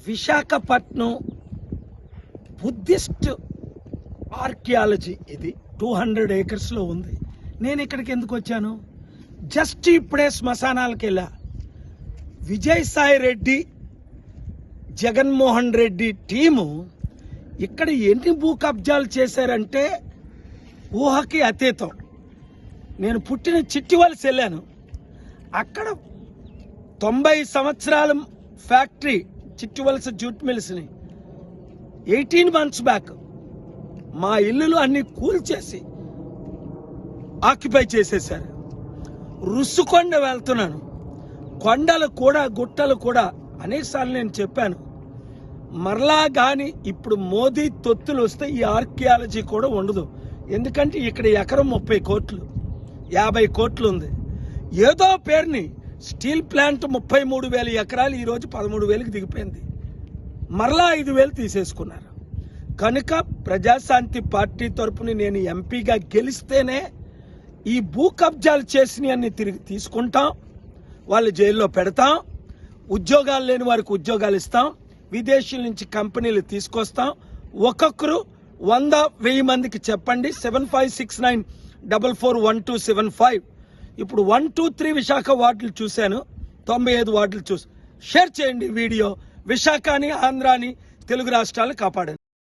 Visakhapatnam Buddhist archaeology ఇది 200 ఏకర్స్లో ఉంది. నేను ఇక్కడికి ఎందుకు వచ్చాను? జస్ట్ ఇప్పుడే శ్మశానాలకు వెళ్ళా. విజయసాయి రెడ్డి, జగన్మోహన్ రెడ్డి టీము ఇక్కడ ఎన్ని భూ కబ్జాలు చేశారంటే ఊహకి అతీతం. నేను పుట్టిన చిట్టివలస వెళ్ళాను. అక్కడ 90 సంవత్సరాల ఫ్యాక్టరీ చిట్టివలస జూట్ మిల్స్ని 18 months బ్యాక్ మా ఇల్లులు అన్ని కూల్చేసి ఆక్యుపై చేసేసారు. రుస్సుకొండ వెళ్తున్నాను. కొండలు కూడా గుట్టలు కూడా అనేకసార్లు నేను చెప్పాను. మరలా కానీ ఇప్పుడు మోదీ తొత్తులు వస్తే ఈ ఆర్కియాలజీ కూడా ఉండదు. ఎందుకంటే ఇక్కడ ఎకరం 30 కోట్లు 50 కోట్లు ఉంది. ఏదో పేరుని స్టీల్ ప్లాంట్ 33,000 ఎకరాలు ఈరోజు 13,000కి దిగిపోయింది. మరలా 5,000 తీసేసుకున్నారు. కనుక ప్రజాశాంతి పార్టీ తరపున నేను ఎంపీగా గెలిస్తేనే ఈ భూ కబ్జాలు చేసినవన్నీ తిరిగి తీసుకుంటాం, వాళ్ళు జైల్లో పెడతాం, ఉద్యోగాలు లేని వారికి ఉద్యోగాలు ఇస్తాం, విదేశీయుల నుంచి కంపెనీలు తీసుకొస్తాం. ఒక్కొక్కరు 100-1000 మందికి చెప్పండి. 7569441275. ఇప్పుడు 1, 2, 3 విశాఖ వార్డులు చూశాను, 95 వార్డులు చూసి షేర్ చేయండి వీడియో. విశాఖని, ఆంధ్రాని, తెలుగు రాష్ట్రాలను కాపాడండి.